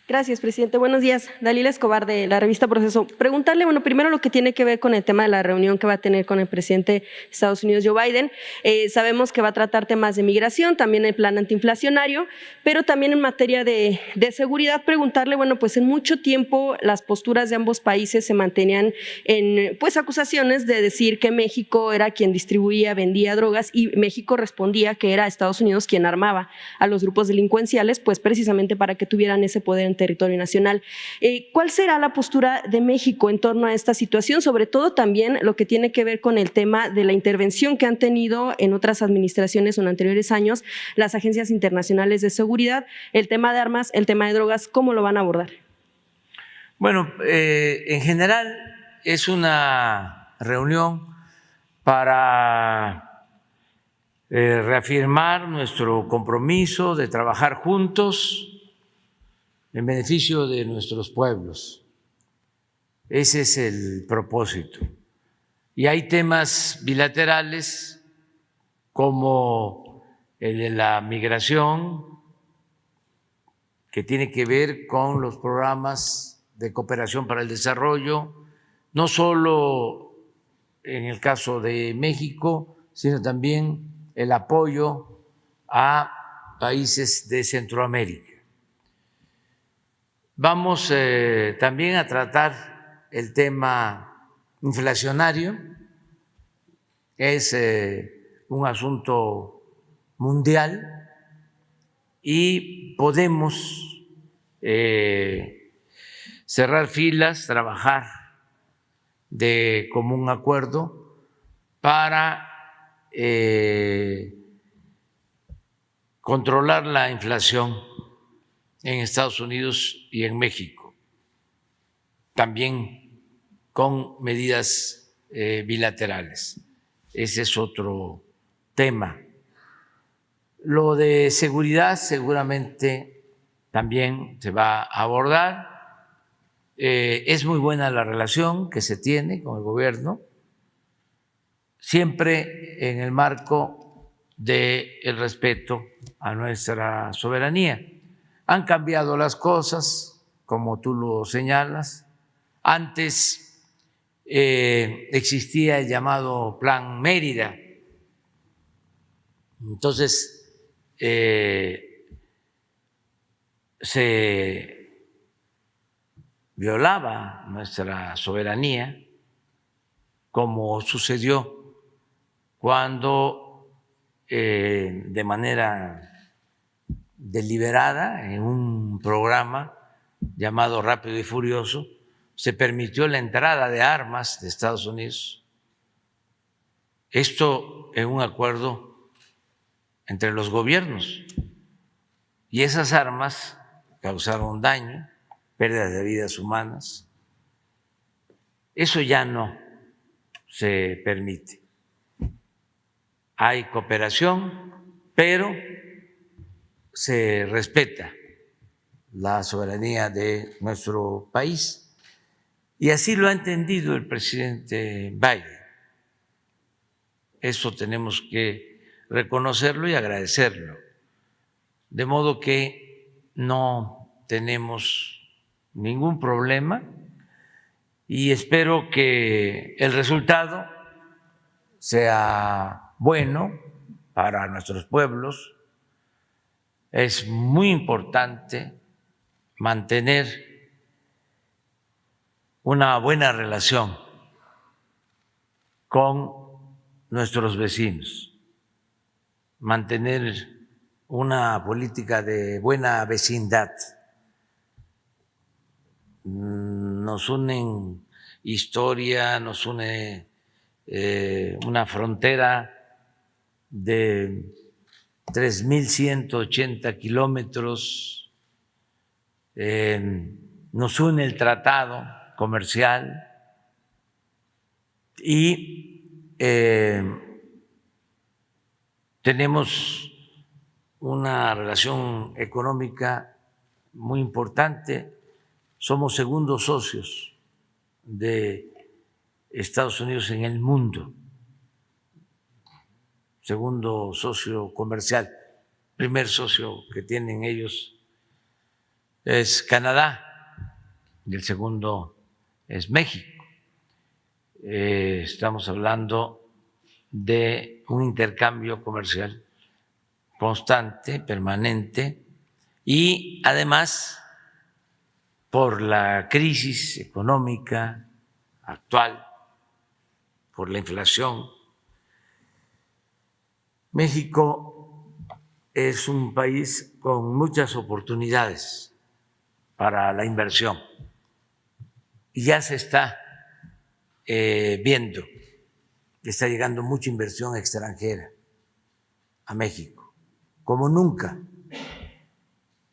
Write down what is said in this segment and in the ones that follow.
Gracias, presidente. Buenos días. Dalila Escobar, de la revista Proceso. Preguntarle, bueno, primero lo que tiene que ver con el tema de la reunión que va a tener con el presidente de Estados Unidos, Joe Biden. Sabemos que va a tratar temas de migración, también el plan antiinflacionario, pero también en materia de seguridad, preguntarle, bueno, pues en mucho tiempo las posturas de ambos países se mantenían en, pues, acusaciones de decir que México era quien distribuía, vendía drogas, y México respondía que era Estados Unidos quien armaba a los grupos delincuenciales, pues precisamente para que tuvieran ese poder en territorio nacional. ¿Cuál será la postura de México en torno a esta situación? Sobre todo también lo que tiene que ver con el tema de la intervención que han tenido en otras administraciones o en anteriores años las agencias internacionales de seguridad, el tema de armas, el tema de drogas, ¿cómo lo van a abordar? Bueno, en general es una reunión para reafirmar nuestro compromiso de trabajar juntos en beneficio de nuestros pueblos. Ese es el propósito. Y hay temas bilaterales como el de la migración, que tiene que ver con los programas de cooperación para el desarrollo, no solo en el caso de México, sino también el apoyo a países de Centroamérica. Vamos también a tratar el tema inflacionario. Es un asunto mundial y podemos cerrar filas, trabajar de común acuerdo para controlar la inflación en Estados Unidos y en México, también con medidas bilaterales. Ese es otro tema. Lo de seguridad seguramente también se va a abordar. Es muy buena la relación que se tiene con el gobierno, siempre en el marco del respeto a nuestra soberanía. Han cambiado las cosas, como tú lo señalas. Antes existía el llamado Plan Mérida. Entonces, se violaba nuestra soberanía, como sucedió cuando de manera deliberada en un programa llamado Rápido y Furioso se permitió la entrada de armas de Estados Unidos. Esto en un acuerdo entre los gobiernos, y esas armas causaron daño, pérdidas de vidas humanas. Eso ya no se permite. Hay cooperación, pero se respeta la soberanía de nuestro país, y así lo ha entendido el presidente Biden. Eso tenemos que reconocerlo y agradecerlo, de modo que no tenemos ningún problema, y espero que el resultado sea bueno para nuestros pueblos. Es muy importante mantener una buena relación con nuestros vecinos, mantener una política de buena vecindad. Nos unen historia, nos une una frontera de 3.180 kilómetros, nos une el tratado comercial y tenemos una relación económica muy importante. Somos segundos socios de Estados Unidos en el mundo, segundo socio comercial. Primer socio que tienen ellos es Canadá y el segundo es México. Estamos hablando de un intercambio comercial constante, permanente, y además, por la crisis económica actual, por la inflación, México es un país con muchas oportunidades para la inversión y ya se está viendo, está llegando mucha inversión extranjera a México, como nunca,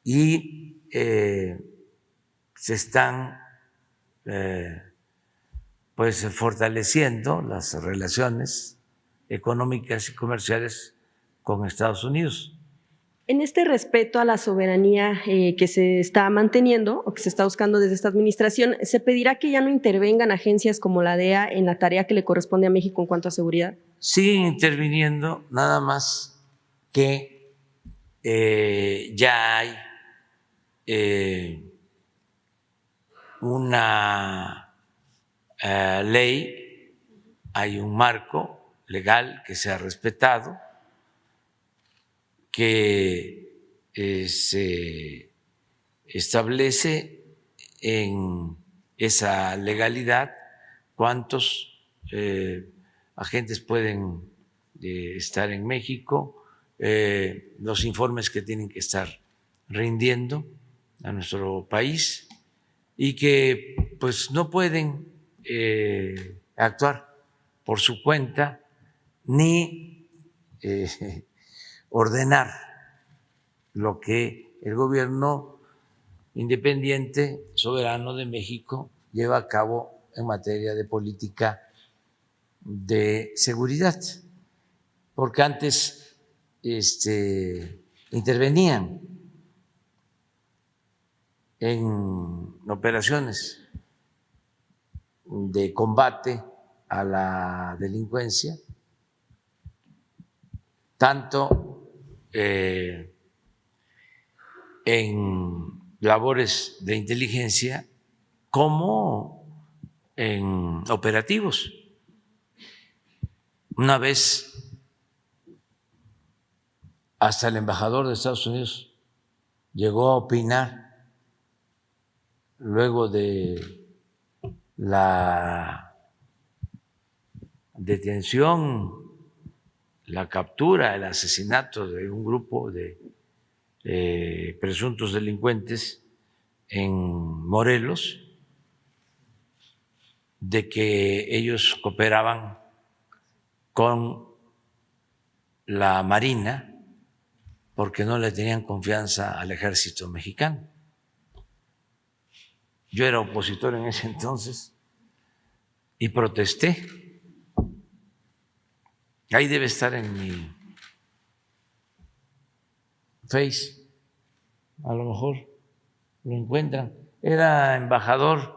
y se están pues fortaleciendo las relaciones económicas y comerciales con Estados Unidos. En este respeto a la soberanía que se está manteniendo o que se está buscando desde esta administración, ¿se pedirá que ya no intervengan agencias como la DEA en la tarea que le corresponde a México en cuanto a seguridad? Siguen interviniendo, nada más que ya hay una ley, hay un marco legal que se ha respetado, que se establece en esa legalidad cuántos agentes pueden estar en México, los informes que tienen que estar rindiendo a nuestro país y que pues no pueden actuar por su cuenta ni ordenar lo que el gobierno independiente, soberano de México lleva a cabo en materia de política de seguridad, porque antes intervenían en operaciones de combate a la delincuencia, tanto en labores de inteligencia como en operativos. Una vez hasta el embajador de Estados Unidos llegó a opinar luego de la detención, la captura, el asesinato de un grupo de presuntos delincuentes en Morelos, de que ellos cooperaban con la Marina porque no le tenían confianza al ejército mexicano. Yo era opositor en ese entonces y protesté. Ahí debe estar en mi Face, a lo mejor lo encuentran. Era embajador,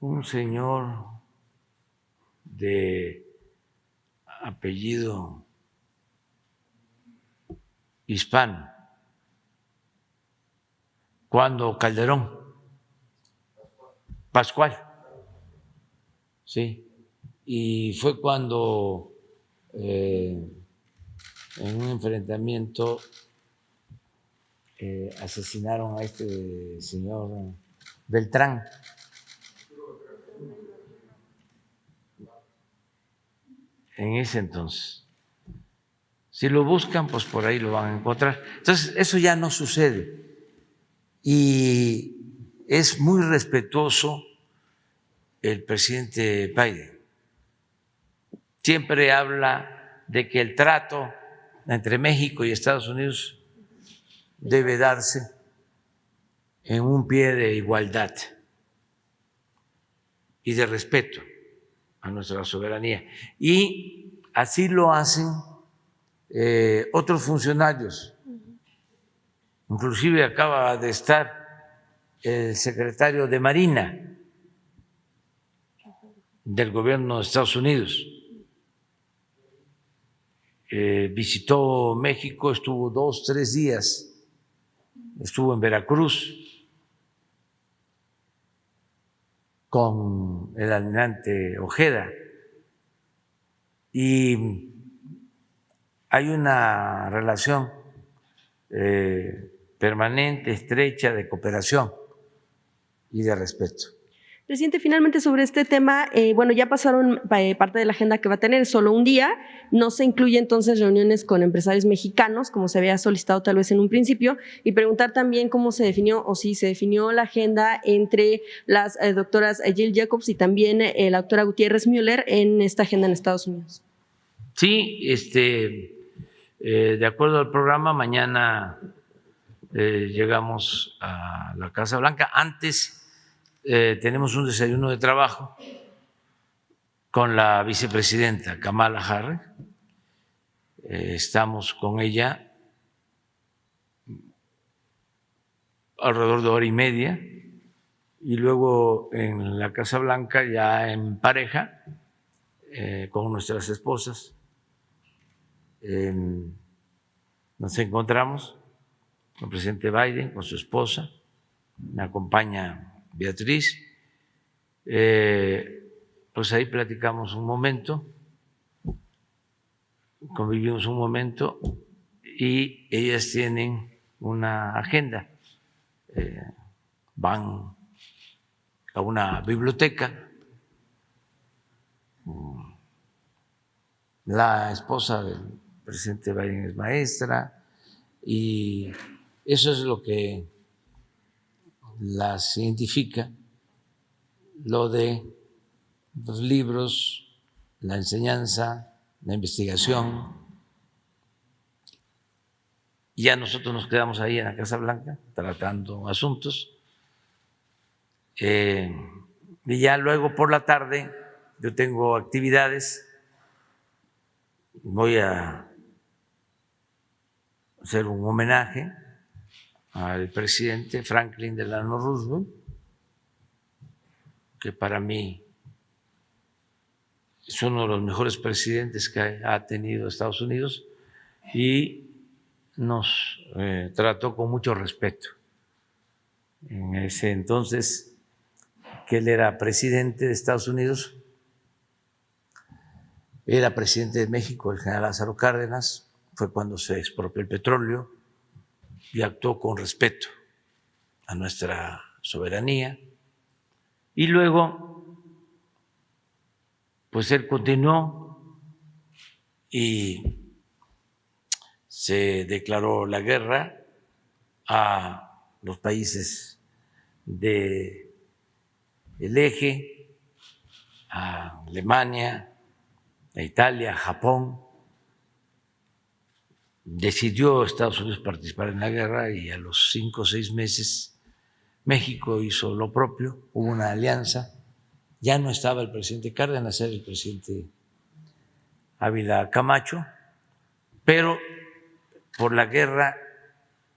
un señor de apellido hispano, cuando Calderón, Pascual, sí, y fue cuando en un enfrentamiento asesinaron a este señor Beltrán. En ese entonces. Si lo buscan, pues por ahí lo van a encontrar. Entonces, eso ya no sucede. Y es muy respetuoso el presidente Biden. Siempre habla de que el trato entre México y Estados Unidos debe darse en un pie de igualdad y de respeto a nuestra soberanía. Y así lo hacen otros funcionarios. Inclusive acaba de estar el secretario de Marina del gobierno de Estados Unidos visitó México, estuvo 2, 3 días, estuvo en Veracruz con el almirante Ojeda y hay una relación permanente, estrecha, de cooperación y de respeto. Presidente, finalmente sobre este tema, bueno, ya pasaron parte de la agenda que va a tener solo un día, no se incluye entonces reuniones con empresarios mexicanos, como se había solicitado tal vez en un principio, y preguntar también cómo se definió o si se definió la agenda entre las doctoras Jill Jacobs y también la doctora Gutiérrez Müller en esta agenda en Estados Unidos. Sí, de acuerdo al programa, mañana llegamos a la Casa Blanca. Antes tenemos un desayuno de trabajo con la vicepresidenta Kamala Harris. Estamos con ella alrededor de hora y media y luego en la Casa Blanca ya en pareja con nuestras esposas nos encontramos con el presidente Biden, con su esposa, me acompaña Beatriz, pues ahí platicamos un momento, convivimos un momento y ellas tienen una agenda, van a una biblioteca, la esposa del presidente Biden es maestra y eso es lo que las identifica, lo de los libros, la enseñanza, la investigación. Y ya nosotros nos quedamos ahí en la Casa Blanca tratando asuntos. Y ya luego por la tarde yo tengo actividades, voy a hacer un homenaje al presidente Franklin Delano Roosevelt, que para mí es uno de los mejores presidentes que ha tenido Estados Unidos y nos trató con mucho respeto. En ese entonces que él era presidente de Estados Unidos, era presidente de México el general Lázaro Cárdenas, fue cuando se expropió el petróleo y actuó con respeto a nuestra soberanía. Y luego, pues él continuó y se declaró la guerra a los países del eje, a Alemania, a Italia, a Japón. Decidió Estados Unidos participar en la guerra y a los 5 o 6 meses México hizo lo propio, hubo una alianza, ya no estaba el presidente Cárdenas, era el presidente Ávila Camacho, pero por la guerra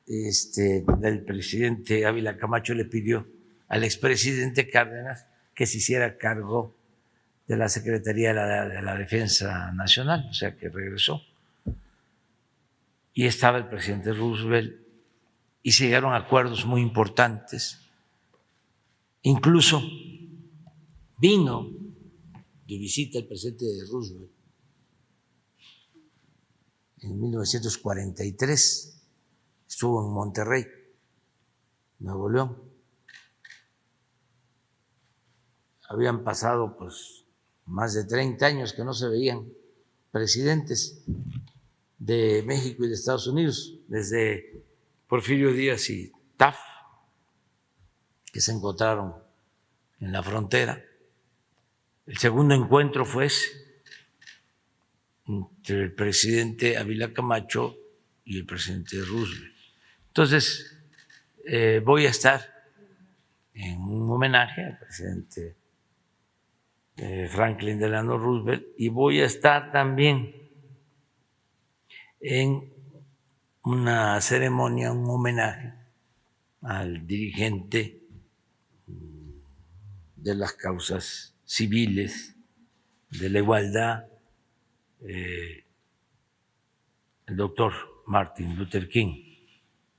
el presidente Ávila Camacho le pidió al expresidente Cárdenas que se hiciera cargo de la Secretaría de la Defensa Nacional, o sea que regresó. Y estaba el presidente Roosevelt y se llegaron a acuerdos muy importantes. Incluso vino de visita el presidente Roosevelt en 1943, estuvo en Monterrey, Nuevo León. Habían pasado pues más de 30 años que no se veían presidentes de México y de Estados Unidos, desde Porfirio Díaz y Taft, que se encontraron en la frontera. El segundo encuentro fue ese, entre el presidente Ávila Camacho y el presidente Roosevelt. Entonces, voy a estar en un homenaje al presidente Franklin Delano Roosevelt y voy a estar también en una ceremonia, un homenaje al dirigente de las causas civiles, de la igualdad, el doctor Martin Luther King.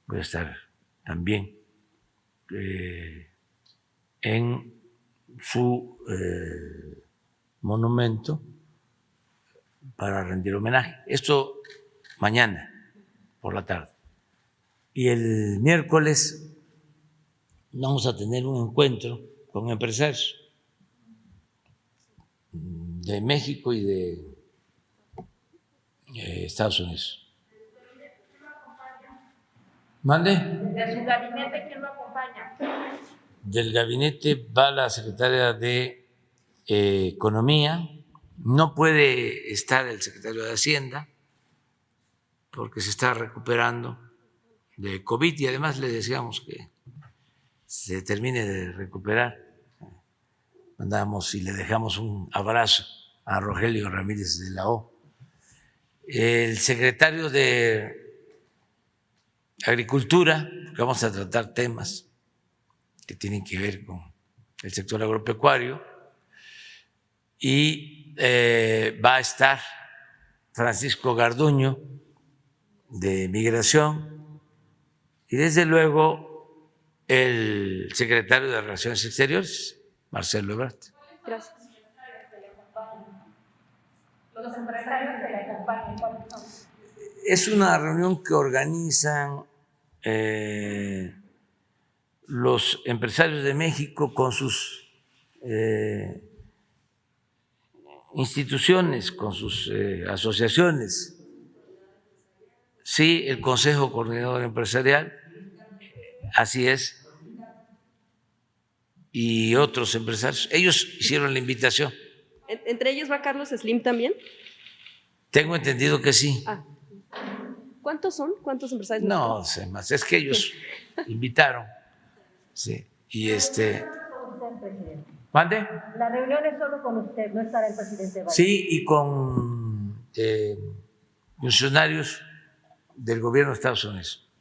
Voy a estar también en su monumento para rendir homenaje. Esto mañana por la tarde. Y el miércoles vamos a tener un encuentro con empresarios de México y de Estados Unidos. ¿Mande? ¿De su gabinete quién lo acompaña? Del gabinete va la secretaria de Economía. No puede estar el secretario de Hacienda porque se está recuperando de COVID y además le deseamos que se termine de recuperar. Mandamos y le dejamos un abrazo a Rogelio Ramírez de la O. El secretario de Agricultura, porque vamos a tratar temas que tienen que ver con el sector agropecuario, y va a estar Francisco Garduño de Migración y desde luego el secretario de Relaciones Exteriores, Marcelo Ebrard. Gracias. Los empresarios de la campaña, ¿cuáles son? Es una reunión que organizan los empresarios de México con sus instituciones, con sus asociaciones. Sí, el Consejo Coordinador Empresarial, así es, y otros empresarios. Ellos hicieron la invitación. ¿Entre ellos va Carlos Slim también? Tengo entendido que sí. Ah. ¿Cuántos son? ¿Cuántos empresarios? No sé más, es que ellos invitaron. Sí, y ¿mande? La reunión es solo con usted, no estará el presidente Biden. Sí, y con funcionarios del gobierno de Estados Unidos.